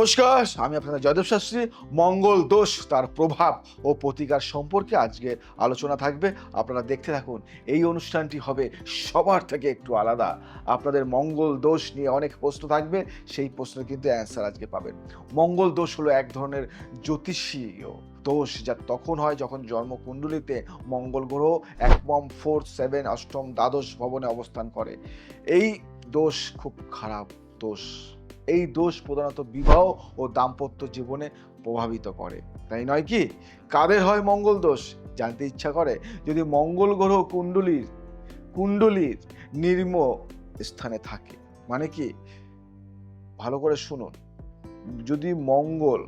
নমস্কার, আমি আপনাদের জয়দেব শাস্ত্রী। মঙ্গল দোষ, তার প্রভাব ও প্রতিকার সম্পর্কে আজকে আলোচনা থাকবে। আপনারা দেখতে থাকুন। এই অনুষ্ঠানটি হবে সবার থেকে একটু আলাদা। আপনাদের মঙ্গল দোষ নিয়ে অনেক প্রশ্ন থাকবে, সেই প্রশ্নের কিন্তু অ্যান্সার আজকে পাবেন। মঙ্গল দোষ হলো এক ধরনের জ্যোতিষীয় দোষ, যা তখন হয় যখন জন্মকুণ্ডলিতে মঙ্গল গ্রহ একম 4, 7, অষ্টম, দ্বাদশ ভবনে অবস্থান করে। এই দোষ খুব খারাপ দোষ। এই দোষ প্রধানত বিবাহ ও দাম্পত্য জীবনে প্রভাবিত করে, তাই নয় কি? কাদের হয় মঙ্গল দোষ জানতে ইচ্ছা করে? যদি মঙ্গল গ্রহ কুণ্ডলীর নিম্ন স্থানে থাকে, মানে কি, ভালো করে শুনুন। যদি মঙ্গল,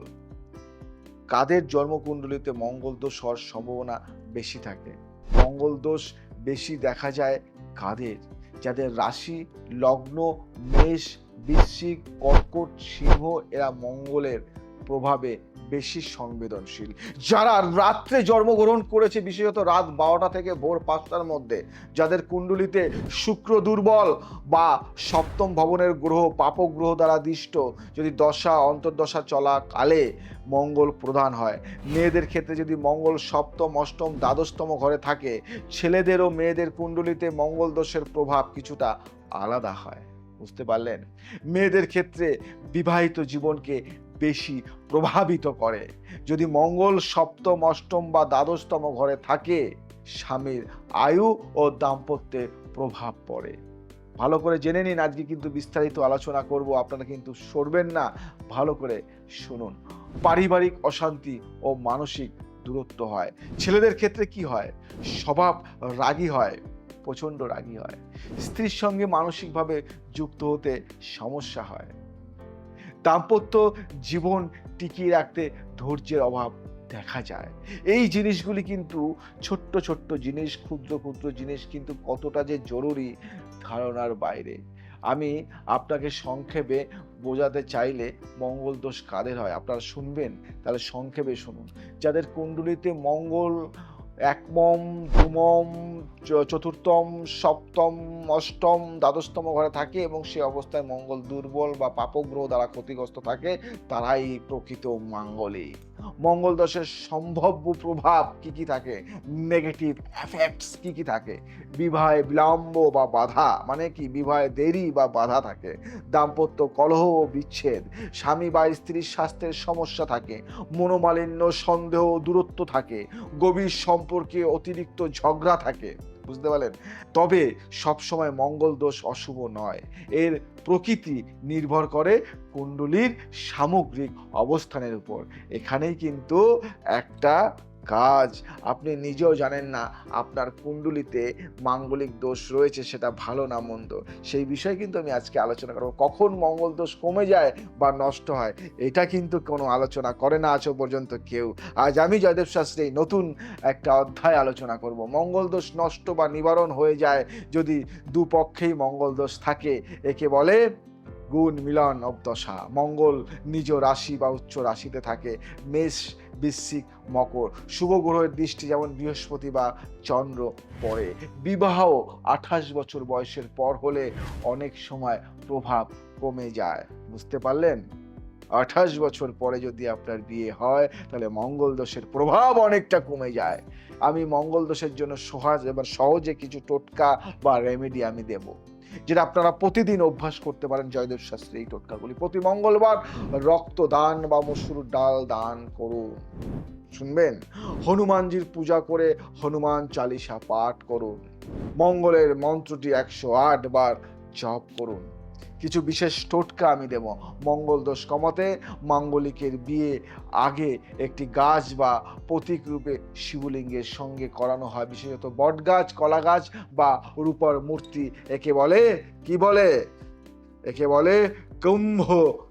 কাদের জন্মকুণ্ডলিতে মঙ্গল দোষ হওয়ার সম্ভাবনা বেশি থাকে? মঙ্গল দোষ বেশি দেখা যায় কাদের? যাদের রাশি লগ্ন মেষ, বৃশ্চিক, কর্কট, সিংহ, এরা মঙ্গলের প্রভাবে বেশি সংবেদনশীল। যারা রাত্রে জন্মগ্রহণ করেছে, বিশেষত রাত 12টা থেকে ভোর 5টার মধ্যে, যাদের কুণ্ডলিতে শুক্র দুর্বল বা সপ্তম ভবনের গ্রহ পাপক গ্রহ দ্বারা দিষ্ট, যদি দশা অন্তর্দশা চলাকালে মঙ্গল প্রধান হয়। মেয়েদের ক্ষেত্রে যদি মঙ্গল সপ্তম, অষ্টম, দ্বাদশতম ঘরে থাকে, ছেলেদের ও মেয়েদের কুণ্ডলিতে মঙ্গল দোষের প্রভাব কিছুটা আলাদা হয়। বুঝতে পারলেন? মেয়েদের ক্ষেত্রে বিবাহিত জীবনকে বেশি প্রভাবিত করে। যদি মঙ্গল সপ্তম, অষ্টম বা দ্বাদশতম ঘরে থাকে, স্বামীর আয়ু ও দাম্পত্যে প্রভাব পড়ে। ভালো করে জেনে নিন, আজকে কিন্তু বিস্তারিত আলোচনা করব, আপনারা কিন্তু সরবেন না, ভালো করে শুনুন। পারিবারিক অশান্তি ও মানসিক দূরত্ব হয়। ছেলেদের ক্ষেত্রে কি হয়? স্বভাব রাগী হয়, প্রচণ্ড রাগী হয়। স্ত্রীর সঙ্গে মানসিকভাবে যুক্ত হতে সমস্যা হয়। দাম্পত্য জীবন টিকিয়ে রাখতে ধৈর্যের অভাব দেখা যায়। এই জিনিসগুলি কিন্তু ছোট্ট ছোট্ট জিনিস, ক্ষুদ্র ক্ষুদ্র জিনিস, কিন্তু কতটা যে জরুরি ধারণার বাইরে। আমি আপনাকে সংক্ষেপে বোঝাতে চাইলে মঙ্গল দোষ কাদের হয় আপনারা শুনবেন, তাহলে সংক্ষেপে শুনুন। যাদের কুণ্ডলিতে মঙ্গল একমম, দুমম, চতুর্থম, সপ্তম, অষ্টম, দ্বাদশতম ঘরে থাকে এবং সে অবস্থায় মঙ্গল দুর্বল বা পাপগ্রহ দ্বারা ক্ষতিগ্রস্ত থাকে, তারাই প্রকৃত মাঙ্গলিক। মঙ্গল দোষের সম্ভাব্য প্রভাব কি কি থাকে? নেগেটিভ এফেক্টস কি কি থাকে? বিবাহে বিলম্ব বা বাধা, মানে কি, বিবাহে দেরি বা বাধা থাকে। দাম্পত্য কলহ ও বিচ্ছেদ, স্বামী বা স্ত্রীর স্বাস্থ্যের সমস্যা থাকে। মনোমালিন্য, সন্দেহ, দূরত্ব থাকে। গভীর সম্পর্কে অতিরিক্ত ঝগড়া থাকে। বুঝতে পারলেন? তবে সবসময় মঙ্গল দোষ অশুভ নয়। এর প্রকৃতি নির্ভর করে কুণ্ডলীর সামগ্রিক অবস্থানের উপর। এখানেই কিন্তু একটা কাজ, আপনি নিজেও জানেন না আপনার কুণ্ডলিতে মাঙ্গলিক দোষ রয়েছে, সেটা ভালো না মন্দ, সেই বিষয়ে কিন্তু আমি আজকে আলোচনা করব। কখন মঙ্গল দোষ কমে যায় বা নষ্ট হয়, এটা কিন্তু কোনো আলোচনা করে না আজ পর্যন্ত কেউ। আজ আমি জয়দেব শাস্ত্রী নতুন একটা অধ্যায় আলোচনা করব। মঙ্গল দোষ নষ্ট বা নিবারণ হয়ে যায় যদি দুপক্ষেই মঙ্গল দোষ থাকে। একে বলে গুণ মিলন অবদশা। মঙ্গল নিজ রাশি বা উচ্চ রাশিতে থাকে, মেষ, বৃশ্চিক, মকর। শুভ গ্রহের দৃষ্টি যেমন বৃহস্পতি বা চন্দ্র পড়ে। বিবাহ 28 বছর বয়সের পর হলে অনেক সময় প্রভাব কমে যায়। বুঝতে পারলেন? 28 বছর পরে যদি আপনার বিয়ে হয়, তাহলে মঙ্গল দোষের প্রভাব অনেকটা কমে যায়। আমি মঙ্গল দোষের জন্য সহজে কিছু টোটকা বা রেমেডি আমি দেব, যেটা আপনারা প্রতিদিন অভ্যাস করতে পারেন। জয়দেব শাস্ত্রী এই টোটকাগুলি: প্রতি মঙ্গলবার রক্তদান বা মসুর ডাল দান করুন। শুনবেন? হনুমানজির পূজা করে হনুমান চালিসা পাঠ করুন। মঙ্গলের মন্ত্রটি 108 বার জপ করুন। কিছু বিশেষ টোটকা আমি দেব মঙ্গল দোষ কমাতে। মাঙ্গলিকের বিয়ে আগে একটি গাছ বা প্রতীক রূপে শিবলিঙ্গের সঙ্গে করানো হয়, বিশেষত বট গাছ, কলা গাছ বা রূপার মূর্তি। একে বলে কি বলে? একে বলে কুম্ভ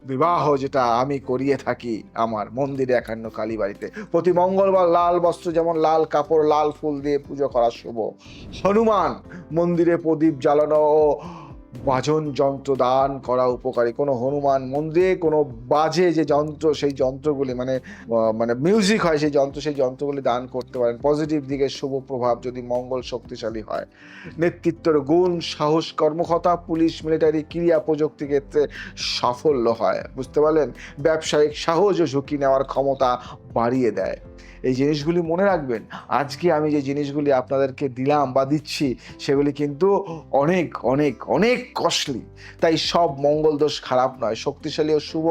বিবাহ, যেটা আমি করিয়ে থাকি আমার মন্দিরে, একান্ন কালীবাড়িতে। প্রতি মঙ্গলবার লাল বস্ত্র, যেমন লাল কাপড়, লাল ফুল দিয়ে পুজো করা শুভ। হনুমান মন্দিরে প্রদীপ জ্বালানো ও বাজন যন্ত্র দান করা উপকারী। কোনো হনুমান মন্দিরে কোনো বাজে যে যন্ত্র, সেই যন্ত্রগুলি মানে মিউজিক হয় সেই যন্ত্রগুলি দান করতে পারেন। পজিটিভ দিকে শুভ প্রভাব যদি মঙ্গল শক্তিশালী হয়। নেতৃত্বের গুণ, সাহস, কর্মকর্তা, পুলিশ, মিলিটারি, ক্রীড়া, প্রযুক্তি ক্ষেত্রে সাফল্য হয়। বুঝতে পারলেন? ব্যবসায়িক সাহস ও ঝুঁকি নেওয়ার ক্ষমতা বাড়িয়ে দেয়। এই জিনিসগুলি মনে রাখবেন। আজকে আমি যে জিনিসগুলি আপনাদেরকে দিলাম বা দিচ্ছি, সেগুলি কিন্তু অনেক অনেক অনেক কস্টলি। তাই সব মঙ্গল দোষ খারাপ নয়। শক্তিশালী ও শুভ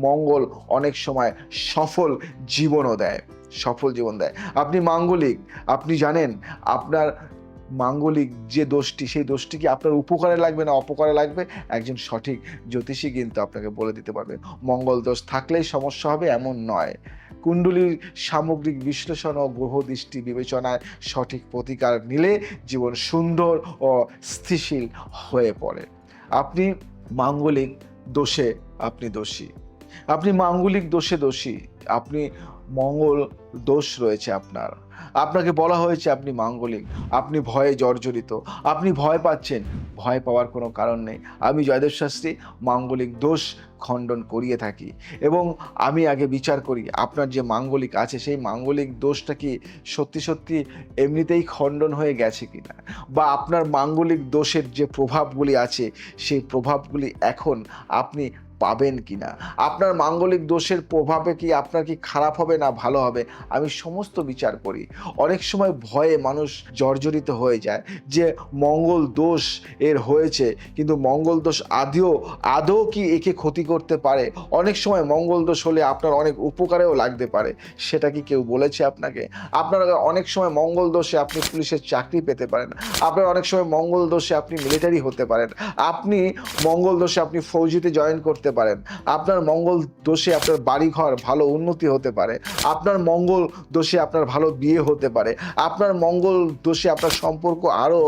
মঙ্গল অনেক সময় সফল জীবনও দেয়, সফল জীবন দেয়। আপনি মাঙ্গলিক, আপনি জানেন আপনার মাঙ্গলিক যে দোষটি, সেই দোষটি কি আপনার উপকারে লাগবে না অপকারে লাগবে, একজন সঠিক জ্যোতিষী কিন্তু আপনাকে বলে দিতে পারবে। মঙ্গল দোষ থাকলেই সমস্যা হবে এমন নয়। কুণ্ডলীর সামগ্রিক বিশ্লেষণ ও গ্রহ দৃষ্টি বিবেচনায় সঠিক প্রতিকার নিলে জীবন সুন্দর ও স্থিতিশীল হয়ে পড়ে। আপনি মাঙ্গলিক দোষে আপনি দোষী, আপনি মাঙ্গলিক দোষে দোষী, আপনি মঙ্গল দোষ রয়েছে আপনাকে বলা হয়েছে আপনি মাঙ্গলিক, আপনি ভয়ে জর্জরিত, আপনি ভয় পাচ্ছেন। ভয় পাওয়ার কোনো কারণ নেই। আমি জয়দেব শাস্ত্রী মাঙ্গলিক দোষ খণ্ডন করিয়ে থাকি এবং আমি আগে বিচার করি আপনার যে মাঙ্গলিক আছে সেই মাঙ্গলিক দোষটা কি সত্যি সত্যি এমনিতেই খণ্ডন হয়ে গেছে কিনা, বা আপনার মাঙ্গলিক দোষের যে প্রভাবগুলি আছে সেই প্রভাবগুলি এখন আপনি পাবেন কিনা, আপনার মাঙ্গলিক দোষের প্রভাবে কি আপনার কি খারাপ হবে না ভালো হবে, আমি সমস্ত বিচার করি। অনেক সময় ভয়ে মানুষ জর্জরিত হয়ে যায় যে মঙ্গল দোষ এর হয়েছে, কিন্তু মঙ্গল দোষ আদৌ কি একে ক্ষতি করতে পারে? অনেক সময় মঙ্গল দোষ হলে আপনার অনেক উপকারেও লাগতে পারে। সেটা কি কেউ বলেছে আপনাকে? আপনার অনেক সময় মঙ্গল দোষে আপনি পুলিশের চাকরি পেতে পারেন, আপনার অনেক সময় মঙ্গল দোষে আপনি মিলিটারি হতে পারেন, আপনি মঙ্গল দোষে আপনি ফৌজিতে জয়েন করতে পারেন, আপনার মঙ্গল দোষে আপনার বাড়িঘর ভালো উন্নতি হতে পারে, আপনার মঙ্গল দোষে আপনার ভালো বিয়ে হতে পারে, আপনার মঙ্গল দোষে আপনার সম্পর্ক আরো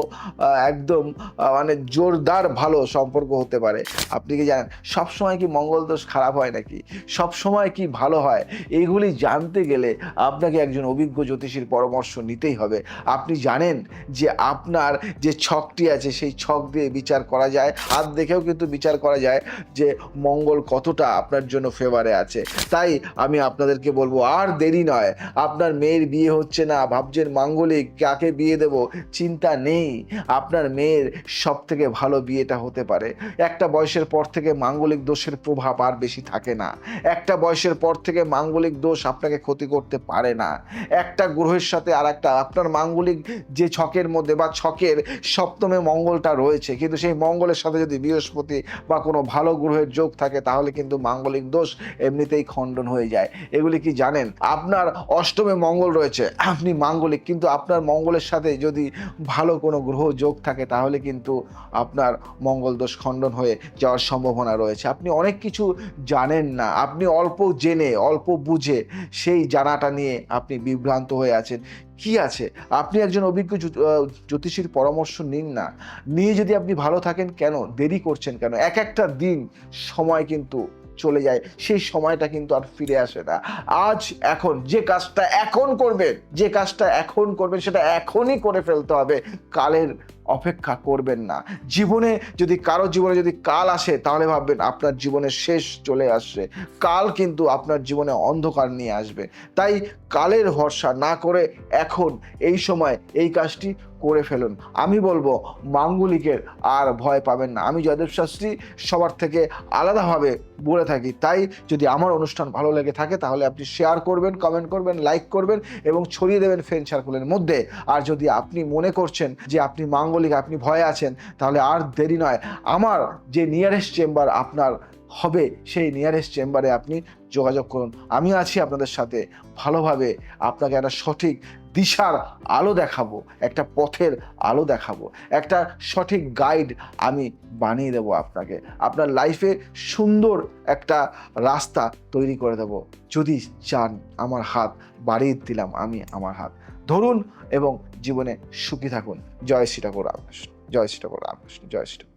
একদম মানে জোরদার ভালো সম্পর্ক হতে পারে। আপনি কি জানেন সবসময় কি মঙ্গল দোষ খারাপ হয় নাকি? সবসময় কি ভালো হয়? এইগুলি জানতে গেলে আপনাকে একজন অভিজ্ঞ জ্যোতিষীর পরামর্শ নিতেই হবে। আপনি জানেন যে আপনার যে ছকটি আছে সেই ছক দিয়ে বিচার করা যায়, হাত দেখেও কিন্তু বিচার করা যায় যে মঙ্গল কতটা আপনার জন্য ফেভারে আছে। তাই আমি আপনাদেরকে বলবো আর দেরি নয়। আপনার মেয়ের বিয়ে হচ্ছে না, ভাবছেন মাঙ্গলিক কাকে বিয়ে দেব, চিন্তা নেই, আপনার মেয়ের সব থেকে ভালো বিয়েটা হতে পারে। একটা বয়সের পর থেকে মাঙ্গলিক দোষের প্রভাব আর বেশি থাকে না। একটা বয়সের পর থেকে মাঙ্গলিক দোষ আপনাকে ক্ষতি করতে পারে না। একটা গ্রহের সাথে আর একটা, আপনার মাঙ্গলিক যে ছকের মধ্যে বা ছকের সপ্তমে মঙ্গলটা রয়েছে, কিন্তু সেই মঙ্গলের সাথে যদি বৃহস্পতি বা কোনো ভালো গ্রহের যোগ থাকে তাহলে কিন্তু মাঙ্গলিক দোষ এমনিতেই খণ্ডন হয়ে যায়। এগুলি কি জানেন? আপনার অষ্টমে মঙ্গল রয়েছে, আপনি মাঙ্গলিক, কিন্তু আপনার মঙ্গলের সাথে যদি ভালো কোনো গ্রহ যোগ থাকে তাহলে কিন্তু আপনার মঙ্গল দোষ খণ্ডন হয়ে যাওয়ার সম্ভাবনা রয়েছে। আপনি অনেক কিছু জানেন না, আপনি অল্প জেনে অল্প বুঝে সেই জানাটা নিয়ে আপনি বিভ্রান্ত হয়ে আছেন। কি আছে, আপনি একজন অভিজ্ঞ জ্যোতিষীর পরামর্শ নিন না। নিয়ে যদি আপনি ভালো থাকেন, কেন দেরি করছেন কেন? একটা দিন সময় কিন্তু চলে যায়, সেই সময়টা কিন্তু আর ফিরে আসে না। আজ এখন যে কাজটা এখন করবেন সেটা এখনই করে ফেলতে হবে। কালের অপেক্ষা করবেন না। কারো জীবনে যদি কাল আসে তাহলে ভাববেন আপনার জীবনের শেষ চলে আসছে। কাল কিন্তু আপনার জীবনে অন্ধকার নিয়ে আসবে। তাই কালের ভরসা না করে এখন এই সময় এই কাজটি করে ফেলুন। আমি বলবো মাঙ্গলিকের আর ভয় পাবেন না। আমি জয়দেব শাস্ত্রী সবার থেকে আলাদাভাবে বলে থাকি। তাই যদি আমার অনুষ্ঠান ভালো লেগে থাকে তাহলে আপনি শেয়ার করবেন, কমেন্ট করবেন, লাইক করবেন এবং ছড়িয়ে দেবেন ফ্রেন্ড সার্কেলের মধ্যে। আর যদি আপনি মনে করছেন যে আপনি মাঙ্গলিক, আপনি ভয়ে আছেন, তাহলে আর দেরি নয়, আমার যে নিয়ারেস্ট চেম্বার আপনার হবে সেই নিয়ারেস্ট চেম্বারে আপনি যোগাযোগ করুন। আমি আছি আপনাদের সাথে, ভালোভাবে আপনাকে একটা সঠিক দিশার আলো দেখাবো, একটা পথের আলো দেখাবো, একটা সঠিক গাইড আমি বানিয়ে দেবো আপনাকে। আপনার লাইফে সুন্দর একটা রাস্তা তৈরি করে দেব। যদি চান আমার হাত বাড়িয়ে দিলাম, আমি আমার হাত ধরুন এবং জীবনে সুখী থাকুন। জয় শ্রী ঠাকুর রামকৃষ্ণ, জয় শ্রী ঠাকুর রামকৃষ্ণ, জয় শ্রী ঠাকুর।